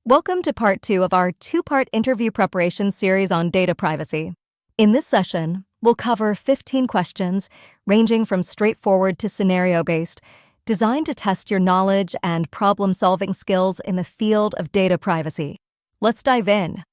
Welcome to part 2 of our two-part interview preparation series on data privacy. In this session, we'll cover 15 questions, ranging from straightforward to scenario-based, designed to test your knowledge and problem-solving skills in the field of data privacy. Let's dive in.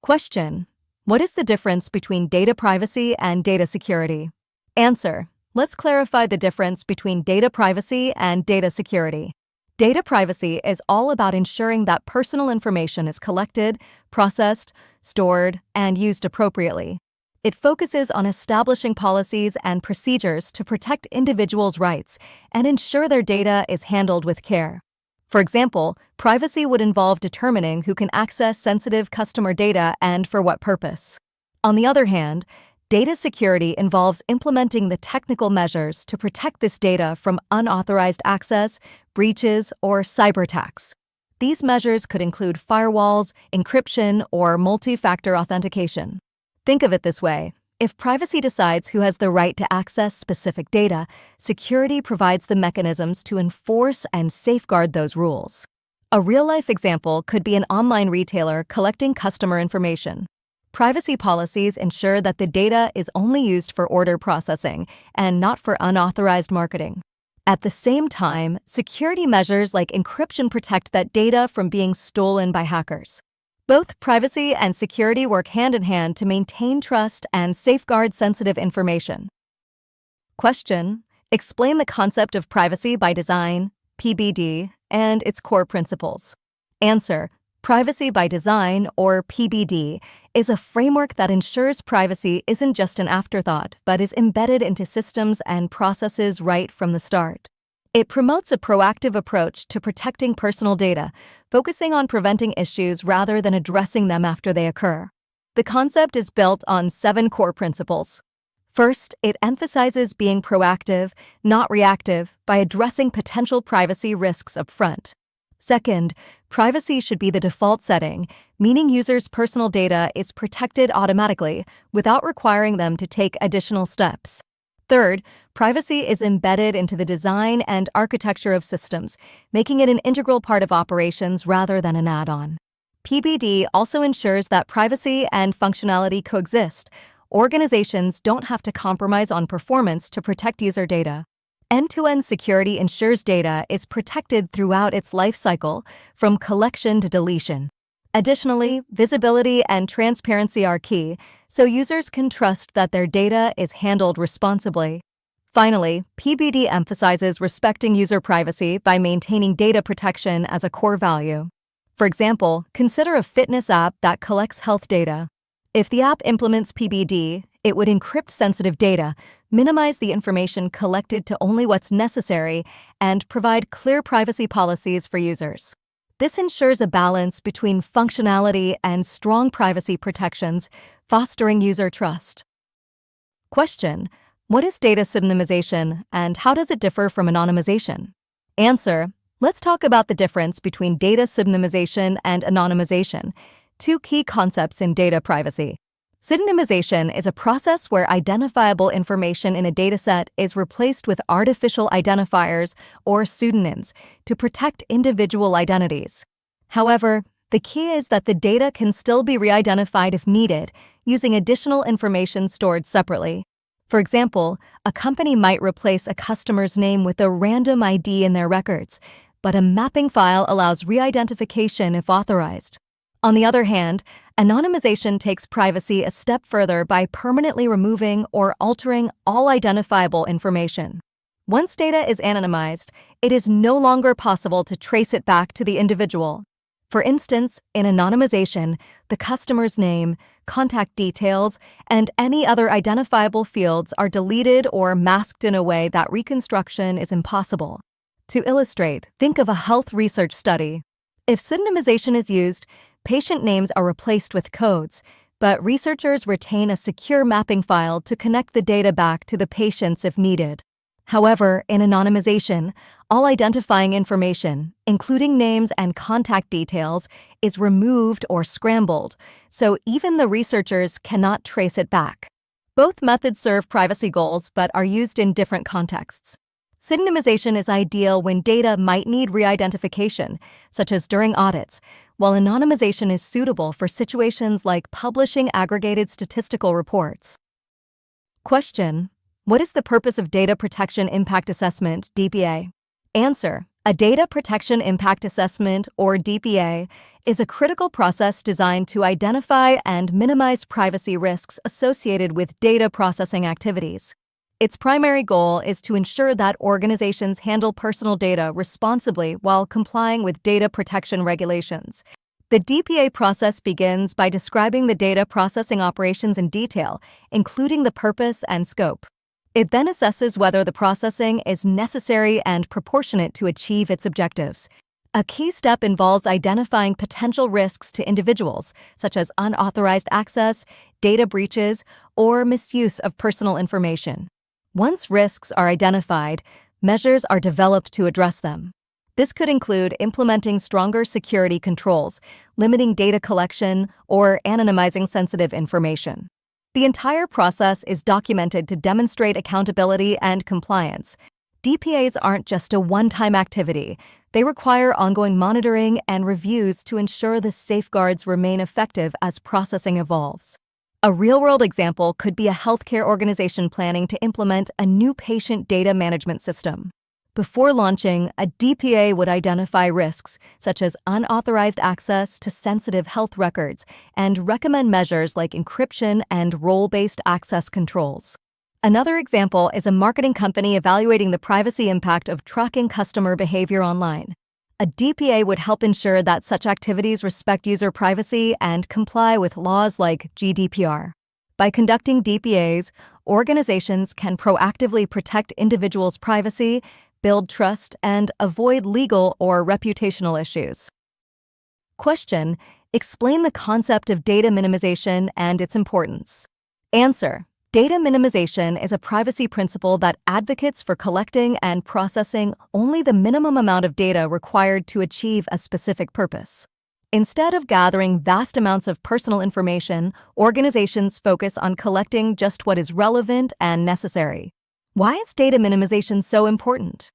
Question: what is the difference between data privacy and data security? Answer: let's clarify the difference between data privacy and data security. Data privacy is all about ensuring that personal information is collected, processed, stored, and used appropriately. It focuses on establishing policies and procedures to protect individuals' rights and ensure their data is handled with care. For example, privacy would involve determining who can access sensitive customer data and for what purpose. On the other hand, data security involves implementing the technical measures to protect this data from unauthorized access, breaches, or cyber attacks. These measures could include firewalls, encryption, or multi-factor authentication. Think of it this way: if privacy decides who has the right to access specific data, security provides the mechanisms to enforce and safeguard those rules. A real-life example could be an online retailer collecting customer information. Privacy policies ensure that the data is only used for order processing and not for unauthorized marketing. At the same time, security measures like encryption protect that data from being stolen by hackers. Both privacy and security work hand in hand to maintain trust and safeguard sensitive information. Question: explain the concept of privacy by design, (PBD), and its core principles. Answer: privacy by design, or PBD, is a framework that ensures privacy isn't just an afterthought, but is embedded into systems and processes right from the start. It promotes a proactive approach to protecting personal data, focusing on preventing issues rather than addressing them after they occur. The concept is built on 7 core principles. First, it emphasizes being proactive, not reactive, by addressing potential privacy risks upfront. Second, privacy should be the default setting, meaning users' personal data is protected automatically without requiring them to take additional steps. Third, privacy is embedded into the design and architecture of systems, making it an integral part of operations rather than an add-on. PBD also ensures that privacy and functionality coexist. Organizations don't have to compromise on performance to protect user data. End-to-end security ensures data is protected throughout its life cycle, from collection to deletion. Additionally, visibility and transparency are key, so users can trust that their data is handled responsibly. Finally, PBD emphasizes respecting user privacy by maintaining data protection as a core value. For example, consider a fitness app that collects health data. If the app implements PBD, it would encrypt sensitive data, minimize the information collected to only what's necessary, and provide clear privacy policies for users. This ensures a balance between functionality and strong privacy protections, fostering user trust. Question: what is data pseudonymization and how does it differ from anonymization? Answer: let's talk about the difference between data pseudonymization and anonymization, 2 key concepts in data privacy. Pseudonymization is a process where identifiable information in a dataset is replaced with artificial identifiers or pseudonyms to protect individual identities. However, the key is that the data can still be re-identified if needed, using additional information stored separately. For example, a company might replace a customer's name with a random ID in their records, but a mapping file allows re-identification if authorized. On the other hand, anonymization takes privacy a step further by permanently removing or altering all identifiable information. Once data is anonymized, it is no longer possible to trace it back to the individual. For instance, in anonymization, the customer's name, contact details, and any other identifiable fields are deleted or masked in a way that reconstruction is impossible. To illustrate, think of a health research study. If pseudonymization is used, patient names are replaced with codes, but researchers retain a secure mapping file to connect the data back to the patients if needed. However, in anonymization, all identifying information, including names and contact details, is removed or scrambled, so even the researchers cannot trace it back. Both methods serve privacy goals but are used in different contexts. Pseudonymization is ideal when data might need re-identification, such as during audits, while anonymization is suitable for situations like publishing aggregated statistical reports. Question: what is the purpose of Data Protection Impact Assessment, DPA? Answer: a Data Protection Impact Assessment, or DPA, is a critical process designed to identify and minimize privacy risks associated with data processing activities. Its primary goal is to ensure that organizations handle personal data responsibly while complying with data protection regulations. The DPA process begins by describing the data processing operations in detail, including the purpose and scope. It then assesses whether the processing is necessary and proportionate to achieve its objectives. A key step involves identifying potential risks to individuals, such as unauthorized access, data breaches, or misuse of personal information. Once risks are identified, measures are developed to address them. This could include implementing stronger security controls, limiting data collection, or anonymizing sensitive information. The entire process is documented to demonstrate accountability and compliance. DPAs aren't just a one-time activity. They require ongoing monitoring and reviews to ensure the safeguards remain effective as processing evolves. A real-world example could be a healthcare organization planning to implement a new patient data management system. Before launching, a DPA would identify risks, such as unauthorized access to sensitive health records, and recommend measures like encryption and role-based access controls. Another example is a marketing company evaluating the privacy impact of tracking customer behavior online. A DPA would help ensure that such activities respect user privacy and comply with laws like GDPR. By conducting DPAs, organizations can proactively protect individuals' privacy, build trust, and avoid legal or reputational issues. Question: explain the concept of data minimization and its importance. Answer: data minimization is a privacy principle that advocates for collecting and processing only the minimum amount of data required to achieve a specific purpose. Instead of gathering vast amounts of personal information, organizations focus on collecting just what is relevant and necessary. Why is data minimization so important?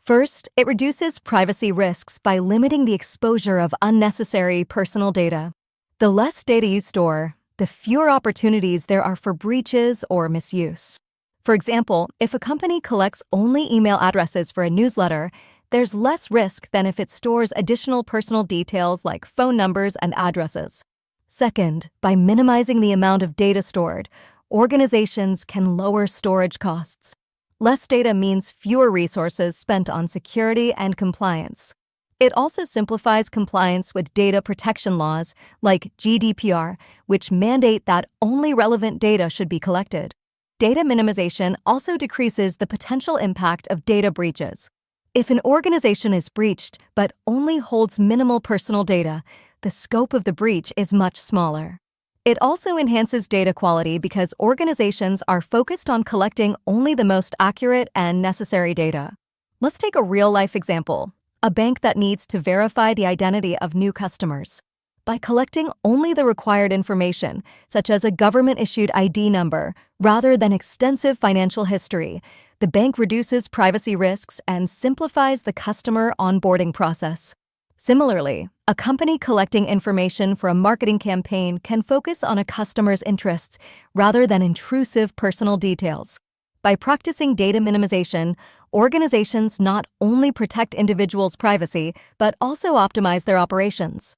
First, it reduces privacy risks by limiting the exposure of unnecessary personal data. The less data you store, the fewer opportunities there are for breaches or misuse. For example, if a company collects only email addresses for a newsletter, there's less risk than if it stores additional personal details like phone numbers and addresses. Second, by minimizing the amount of data stored, organizations can lower storage costs. Less data means fewer resources spent on security and compliance. It also simplifies compliance with data protection laws like GDPR, which mandate that only relevant data should be collected. Data minimization also decreases the potential impact of data breaches. If an organization is breached but only holds minimal personal data, the scope of the breach is much smaller. It also enhances data quality because organizations are focused on collecting only the most accurate and necessary data. Let's take a real-life example: a bank that needs to verify the identity of new customers. By collecting only the required information, such as a government-issued ID number, rather than extensive financial history, the bank reduces privacy risks and simplifies the customer onboarding process. Similarly, a company collecting information for a marketing campaign can focus on a customer's interests rather than intrusive personal details. By practicing data minimization, organizations not only protect individuals' privacy, but also optimize their operations.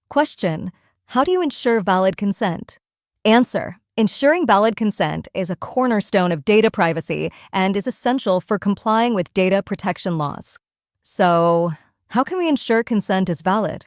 Question: how do you ensure valid consent? Answer: ensuring valid consent is a cornerstone of data privacy and is essential for complying with data protection laws. So, how can we ensure consent is valid?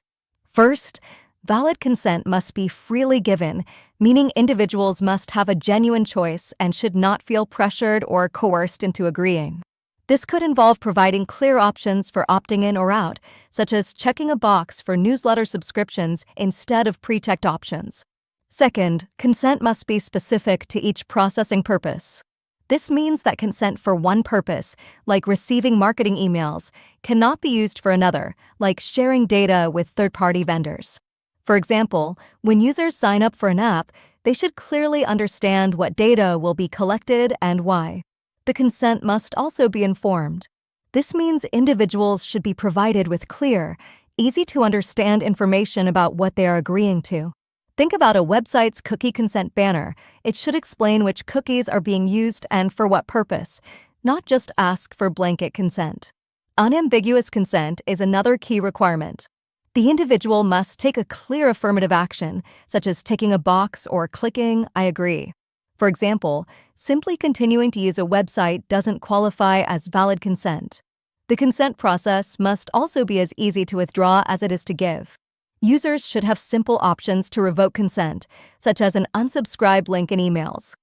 First, valid consent must be freely given, meaning individuals must have a genuine choice and should not feel pressured or coerced into agreeing. This could involve providing clear options for opting in or out, such as checking a box for newsletter subscriptions instead of pre-checked options. Second, consent must be specific to each processing purpose. This means that consent for one purpose, like receiving marketing emails, cannot be used for another, like sharing data with third-party vendors. For example, when users sign up for an app, they should clearly understand what data will be collected and why. The consent must also be informed. This means individuals should be provided with clear, easy to understand information about what they are agreeing to. Think about a website's cookie consent banner. It should explain which cookies are being used and for what purpose, not just ask for blanket consent. Unambiguous consent is another key requirement. The individual must take a clear affirmative action, such as ticking a box or clicking, "I agree." For example, simply continuing to use a website doesn't qualify as valid consent. The consent process must also be as easy to withdraw as it is to give. Users should have simple options to revoke consent, such as an unsubscribe link in emails.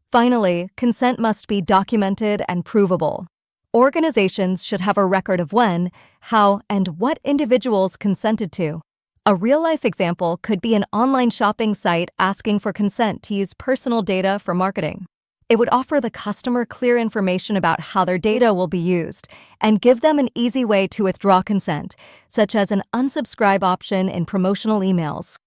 Finally, consent must be documented and provable. Organizations should have a record of when, how, and what individuals consented to. A real-life example could be an online shopping site asking for consent to use personal data for marketing. It would offer the customer clear information about how their data will be used and give them an easy way to withdraw consent, such as an unsubscribe option in promotional emails.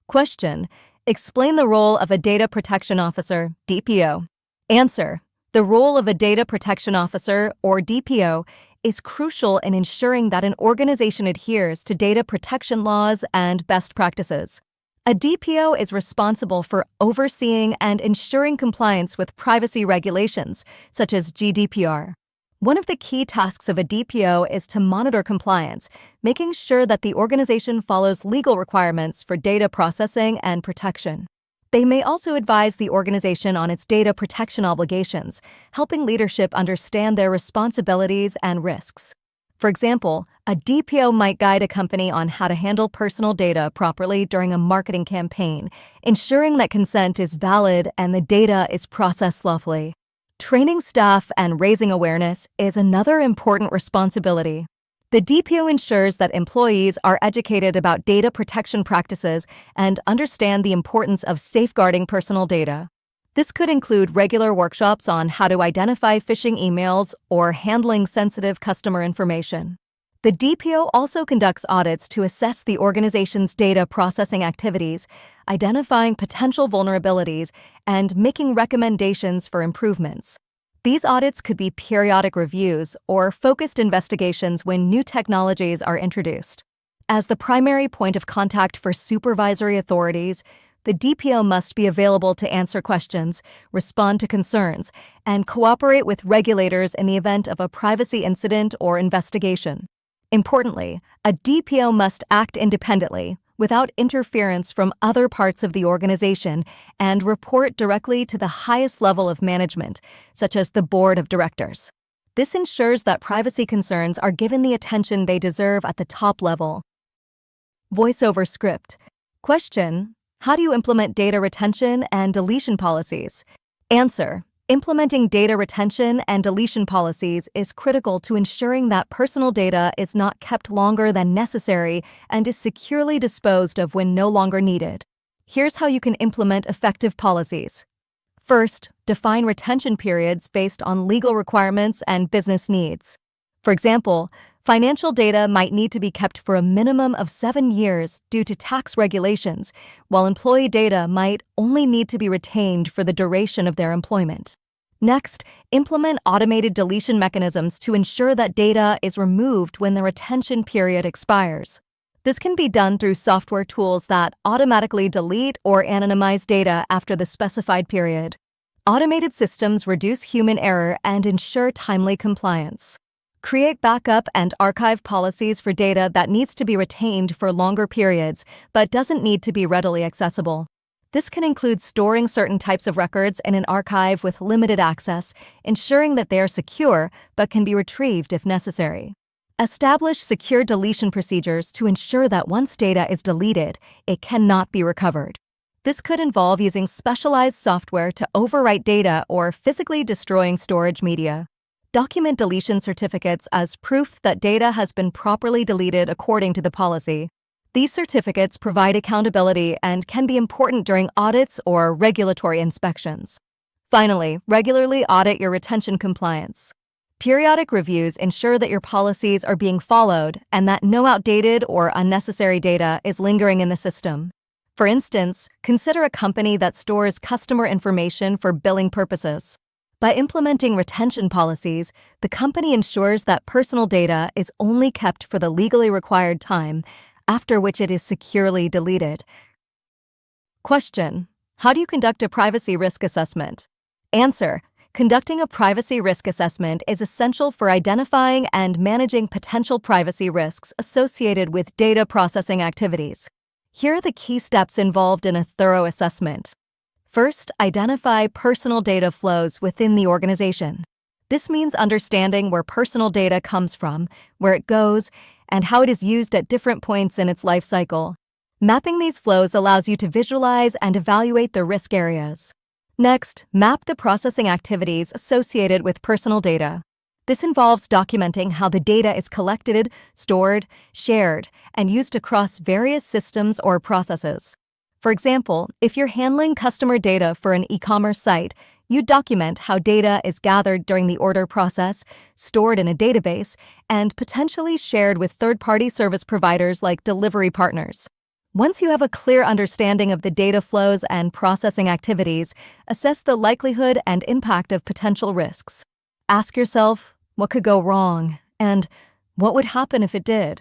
Question: explain the role of a Data Protection Officer, DPO. Answer: the role of a Data Protection Officer, or DPO, is crucial in ensuring that an organization adheres to data protection laws and best practices. A DPO is responsible for overseeing and ensuring compliance with privacy regulations, such as GDPR. One of the key tasks of a DPO is to monitor compliance, making sure that the organization follows legal requirements for data processing and protection. They may also advise the organization on its data protection obligations, helping leadership understand their responsibilities and risks. For example, a DPO might guide a company on how to handle personal data properly during a marketing campaign, ensuring that consent is valid and the data is processed lawfully. Training staff and raising awareness is another important responsibility. The DPO ensures that employees are educated about data protection practices and understand the importance of safeguarding personal data. This could include regular workshops on how to identify phishing emails or handling sensitive customer information. The DPO also conducts audits to assess the organization's data processing activities, identifying potential vulnerabilities, and making recommendations for improvements. These audits could be periodic reviews or focused investigations when new technologies are introduced. As the primary point of contact for supervisory authorities, the DPO must be available to answer questions, respond to concerns, and cooperate with regulators in the event of a privacy incident or investigation. Importantly, a DPO must act independently, without interference from other parts of the organization, and report directly to the highest level of management, such as the board of directors. This ensures that privacy concerns are given the attention they deserve at the top level. Voiceover script. Question: how do you implement data retention and deletion policies? Answer: implementing data retention and deletion policies is critical to ensuring that personal data is not kept longer than necessary and is securely disposed of when no longer needed. Here's how you can implement effective policies. First, define retention periods based on legal requirements and business needs. For example, financial data might need to be kept for a minimum of 7 years due to tax regulations, while employee data might only need to be retained for the duration of their employment. Next, implement automated deletion mechanisms to ensure that data is removed when the retention period expires. This can be done through software tools that automatically delete or anonymize data after the specified period. Automated systems reduce human error and ensure timely compliance. Create backup and archive policies for data that needs to be retained for longer periods but doesn't need to be readily accessible. This can include storing certain types of records in an archive with limited access, ensuring that they are secure but can be retrieved if necessary. Establish secure deletion procedures to ensure that once data is deleted, it cannot be recovered. This could involve using specialized software to overwrite data or physically destroying storage media. Document deletion certificates as proof that data has been properly deleted according to the policy. These certificates provide accountability and can be important during audits or regulatory inspections. Finally, regularly audit your retention compliance. Periodic reviews ensure that your policies are being followed and that no outdated or unnecessary data is lingering in the system. For instance, consider a company that stores customer information for billing purposes. By implementing retention policies, the company ensures that personal data is only kept for the legally required time, after which it is securely deleted. Question: how do you conduct a privacy risk assessment? Answer: conducting a privacy risk assessment is essential for identifying and managing potential privacy risks associated with data processing activities. Here are the key steps involved in a thorough assessment. First, identify personal data flows within the organization. This means understanding where personal data comes from, where it goes, and how it is used at different points in its life cycle. Mapping these flows allows you to visualize and evaluate the risk areas. Next, map the processing activities associated with personal data. This involves documenting how the data is collected, stored, shared, and used across various systems or processes. For example, if you're handling customer data for an e-commerce site, you document how data is gathered during the order process, stored in a database, and potentially shared with third-party service providers like delivery partners. Once you have a clear understanding of the data flows and processing activities, assess the likelihood and impact of potential risks. Ask yourself, what could go wrong, and what would happen if it did?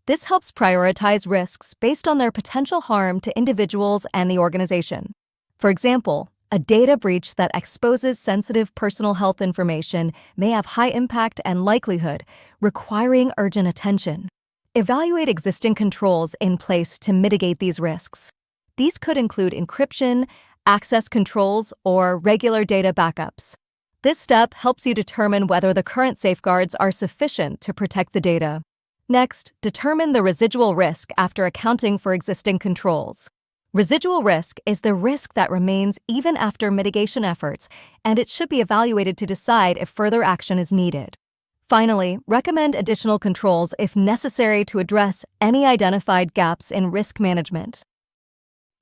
This helps prioritize risks based on their potential harm to individuals and the organization. For example, a data breach that exposes sensitive personal health information may have high impact and likelihood, requiring urgent attention. Evaluate existing controls in place to mitigate these risks. These could include encryption, access controls, or regular data backups. This step helps you determine whether the current safeguards are sufficient to protect the data. Next, determine the residual risk after accounting for existing controls. Residual risk is the risk that remains even after mitigation efforts, and it should be evaluated to decide if further action is needed. Finally, recommend additional controls if necessary to address any identified gaps in risk management.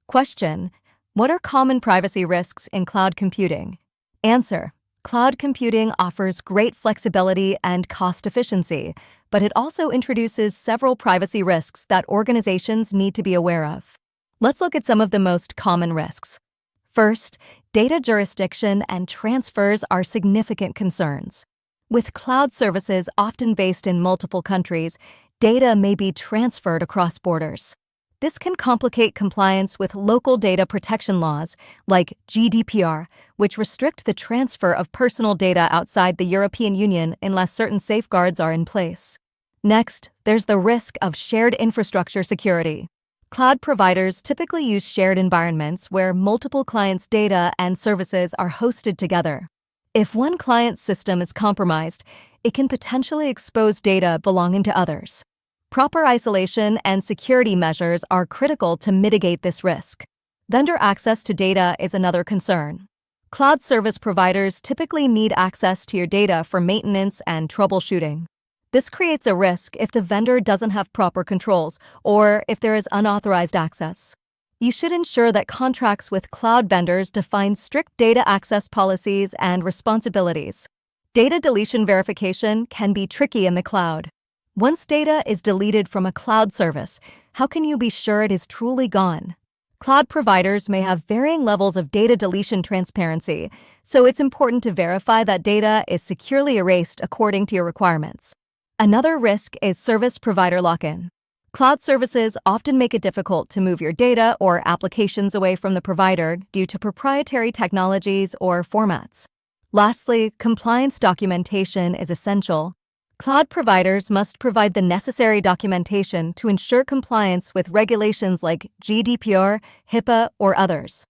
Question: what are common privacy risks in cloud computing? Answer: cloud computing offers great flexibility and cost efficiency, but it also introduces several privacy risks that organizations need to be aware of. Let's look at some of the most common risks. First, data jurisdiction and transfers are significant concerns. With cloud services often based in multiple countries, data may be transferred across borders. This can complicate compliance with local data protection laws, like GDPR, which restrict the transfer of personal data outside the European Union unless certain safeguards are in place. Next, there's the risk of shared infrastructure security. Cloud providers typically use shared environments where multiple clients' data and services are hosted together. If one client's system is compromised, it can potentially expose data belonging to others. Proper isolation and security measures are critical to mitigate this risk. Vendor access to data is another concern. Cloud service providers typically need access to your data for maintenance and troubleshooting. This creates a risk if the vendor doesn't have proper controls or if there is unauthorized access. You should ensure that contracts with cloud vendors define strict data access policies and responsibilities. Data deletion verification can be tricky in the cloud. Once data is deleted from a cloud service, how can you be sure it is truly gone? Cloud providers may have varying levels of data deletion transparency, so it's important to verify that data is securely erased according to your requirements. Another risk is service provider lock-in. Cloud services often make it difficult to move your data or applications away from the provider due to proprietary technologies or formats. Lastly, compliance documentation is essential. Cloud providers must provide the necessary documentation to ensure compliance with regulations like GDPR, HIPAA, or others.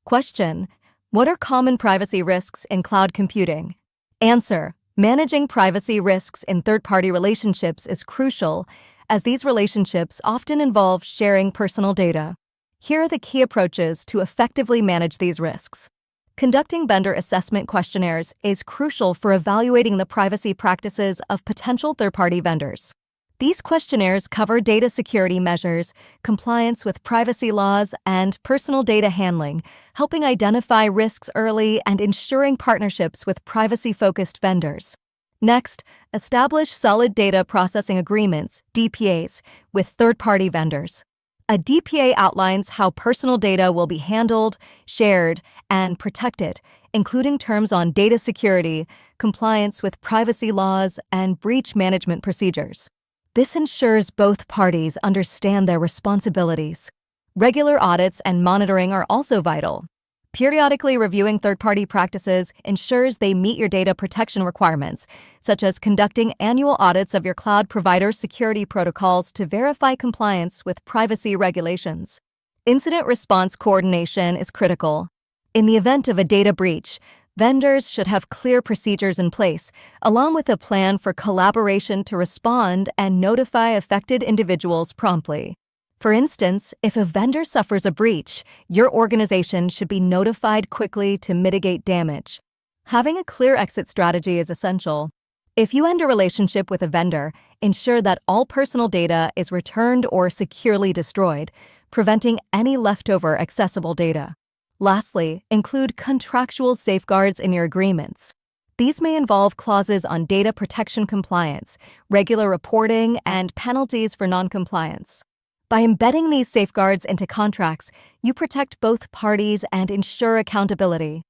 Question: what are common privacy risks in cloud computing? Answer: managing privacy risks in third-party relationships is crucial, as these relationships often involve sharing personal data. Here are the key approaches to effectively manage these risks. Conducting vendor assessment questionnaires is crucial for evaluating the privacy practices of potential third-party vendors. These questionnaires cover data security measures, compliance with privacy laws, and personal data handling, helping identify risks early and ensuring partnerships with privacy-focused vendors. Next, establish solid data processing agreements, DPAs, with third-party vendors. A DPA outlines how personal data will be handled, shared, and protected, including terms on data security, compliance with privacy laws, and breach management procedures. This ensures both parties understand their responsibilities. Regular audits and monitoring are also vital. Periodically reviewing third-party practices ensures they meet your data protection requirements, such as conducting annual audits of your cloud provider's security protocols to verify compliance with privacy regulations. Incident response coordination is critical. In the event of a data breach, vendors should have clear procedures in place, along with a plan for collaboration to respond and notify affected individuals promptly. For instance, if a vendor suffers a breach, your organization should be notified quickly to mitigate damage. Having a clear exit strategy is essential. If you end a relationship with a vendor, ensure that all personal data is returned or securely destroyed, preventing any leftover accessible data. Lastly, include contractual safeguards in your agreements. These may involve clauses on data protection compliance, regular reporting, and penalties for noncompliance. By embedding these safeguards into contracts, you protect both parties and ensure accountability.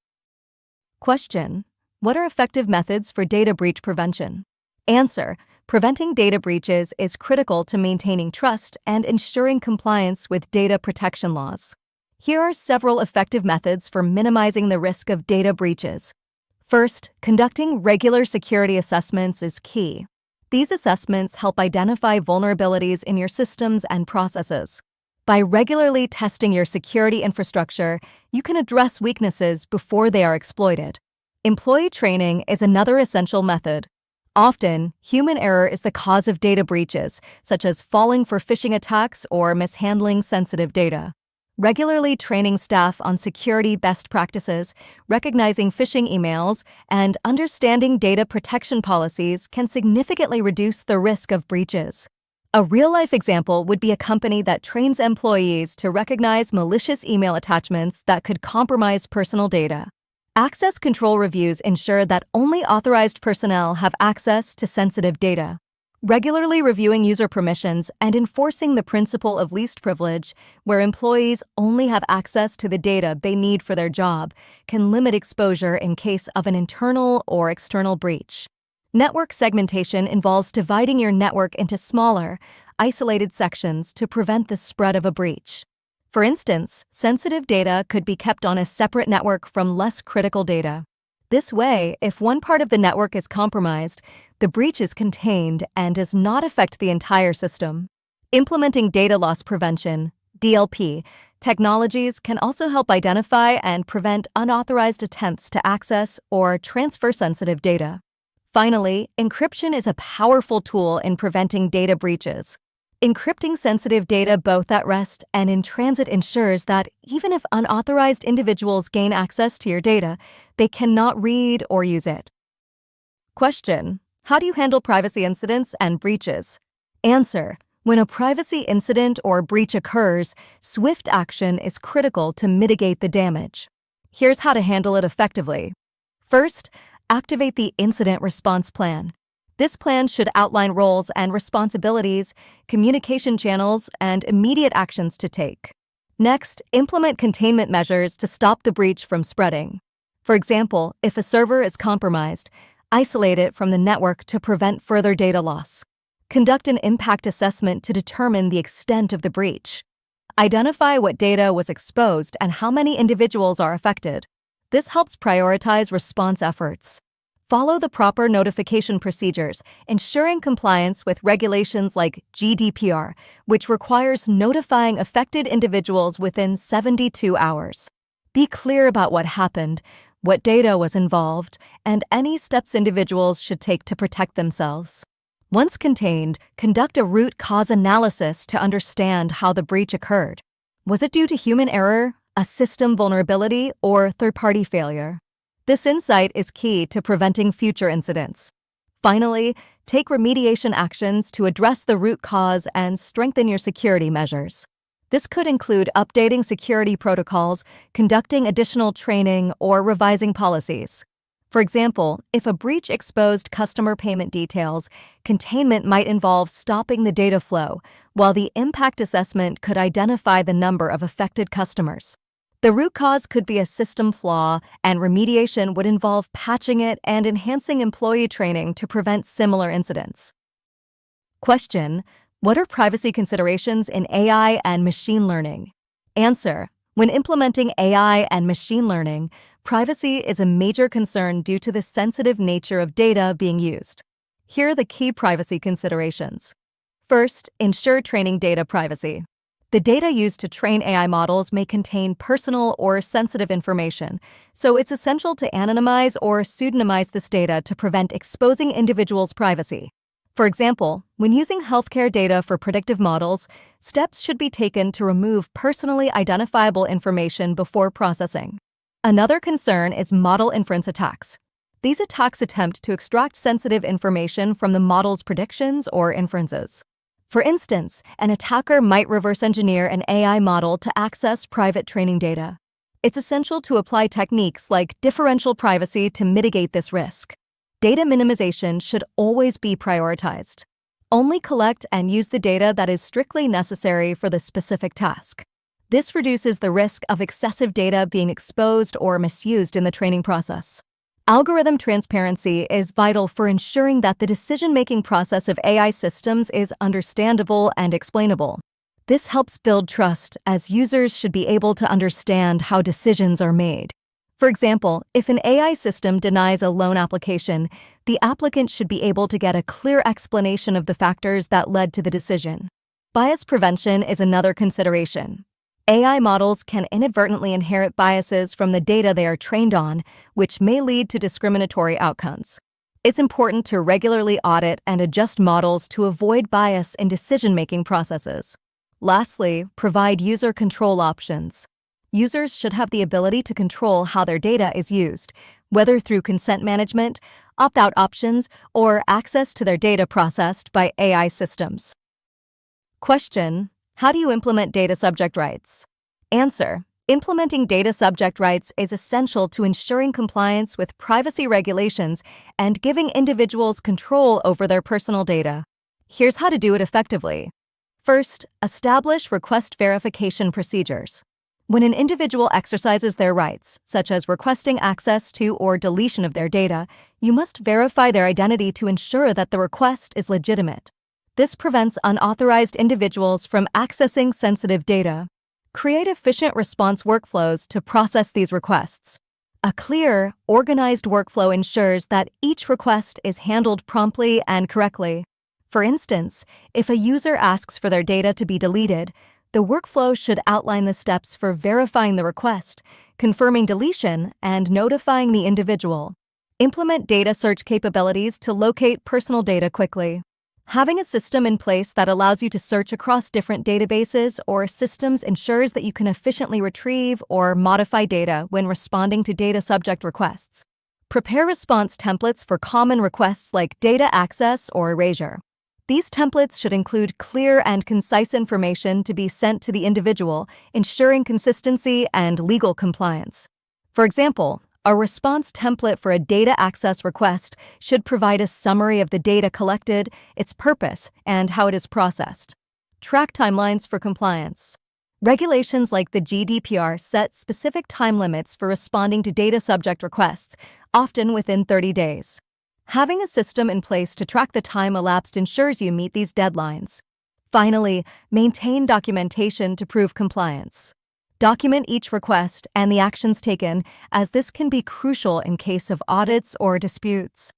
Question: what are effective methods for data breach prevention? Answer: preventing data breaches is critical to maintaining trust and ensuring compliance with data protection laws. Here are several effective methods for minimizing the risk of data breaches. First, conducting regular security assessments is key. These assessments help identify vulnerabilities in your systems and processes. By regularly testing your security infrastructure, you can address weaknesses before they are exploited. Employee training is another essential method. Often, human error is the cause of data breaches, such as falling for phishing attacks or mishandling sensitive data. Regularly training staff on security best practices, recognizing phishing emails, and understanding data protection policies can significantly reduce the risk of breaches. A real-life example would be a company that trains employees to recognize malicious email attachments that could compromise personal data. Access control reviews ensure that only authorized personnel have access to sensitive data. Regularly reviewing user permissions and enforcing the principle of least privilege, where employees only have access to the data they need for their job, can limit exposure in case of an internal or external breach. Network segmentation involves dividing your network into smaller, isolated sections to prevent the spread of a breach. For instance, sensitive data could be kept on a separate network from less critical data. This way, if one part of the network is compromised, the breach is contained and does not affect the entire system. Implementing data loss prevention, DLP, technologies can also help identify and prevent unauthorized attempts to access or transfer sensitive data. Finally, encryption is a powerful tool in preventing data breaches. Encrypting sensitive data both at rest and in transit ensures that even if unauthorized individuals gain access to your data, they cannot read or use it. Question: how do you handle privacy incidents and breaches? Answer: when a privacy incident or breach occurs, swift action is critical to mitigate the damage. Here's how to handle it effectively. First, activate the incident response plan. This plan should outline roles and responsibilities, communication channels, and immediate actions to take. Next, implement containment measures to stop the breach from spreading. For example, if a server is compromised, isolate it from the network to prevent further data loss. Conduct an impact assessment to determine the extent of the breach. Identify what data was exposed and how many individuals are affected. This helps prioritize response efforts. Follow the proper notification procedures, ensuring compliance with regulations like GDPR, which requires notifying affected individuals within 72 hours. Be clear about what happened, what data was involved, and any steps individuals should take to protect themselves. Once contained, conduct a root cause analysis to understand how the breach occurred. Was it due to human error, a system vulnerability, or third-party failure? This insight is key to preventing future incidents. Finally, take remediation actions to address the root cause and strengthen your security measures. This could include updating security protocols, conducting additional training, or revising policies. For example, if a breach exposed customer payment details, containment might involve stopping the data flow, while the impact assessment could identify the number of affected customers. The root cause could be a system flaw, and remediation would involve patching it and enhancing employee training to prevent similar incidents. Question: what are privacy considerations in AI and machine learning? Answer: when implementing AI and machine learning, privacy is a major concern due to the sensitive nature of data being used. Here are the key privacy considerations. First, ensure training data privacy. The data used to train AI models may contain personal or sensitive information, so it's essential to anonymize or pseudonymize this data to prevent exposing individuals' privacy. For example, when using healthcare data for predictive models, steps should be taken to remove personally identifiable information before processing. Another concern is model inference attacks. These attacks attempt to extract sensitive information from the model's predictions or inferences. For instance, an attacker might reverse engineer an AI model to access private training data. It's essential to apply techniques like differential privacy to mitigate this risk. Data minimization should always be prioritized. Only collect and use the data that is strictly necessary for the specific task. This reduces the risk of excessive data being exposed or misused in the training process. Algorithm transparency is vital for ensuring that the decision-making process of AI systems is understandable and explainable. This helps build trust, as users should be able to understand how decisions are made. For example, if an AI system denies a loan application, the applicant should be able to get a clear explanation of the factors that led to the decision. Bias prevention is another consideration. AI models can inadvertently inherit biases from the data they are trained on, which may lead to discriminatory outcomes. It's important to regularly audit and adjust models to avoid bias in decision-making processes. Lastly, provide user control options. Users should have the ability to control how their data is used, whether through consent management, opt-out options, or access to their data processed by AI systems. Question: how do you implement data subject rights? Answer: implementing data subject rights is essential to ensuring compliance with privacy regulations and giving individuals control over their personal data. Here's how to do it effectively. First, establish request verification procedures. When an individual exercises their rights, such as requesting access to or deletion of their data, you must verify their identity to ensure that the request is legitimate. This prevents unauthorized individuals from accessing sensitive data. Create efficient response workflows to process these requests. A clear, organized workflow ensures that each request is handled promptly and correctly. For instance, if a user asks for their data to be deleted, the workflow should outline the steps for verifying the request, confirming deletion, and notifying the individual. Implement data search capabilities to locate personal data quickly. Having a system in place that allows you to search across different databases or systems ensures that you can efficiently retrieve or modify data when responding to data subject requests. Prepare response templates for common requests like data access or erasure. These templates should include clear and concise information to be sent to the individual, ensuring consistency and legal compliance. For example, a response template for a data access request should provide a summary of the data collected, its purpose, and how it is processed. Track timelines for compliance. Regulations like the GDPR set specific time limits for responding to data subject requests, often within 30 days. Having a system in place to track the time elapsed ensures you meet these deadlines. Finally, maintain documentation to prove compliance. Document each request and the actions taken, as this can be crucial in case of audits or disputes.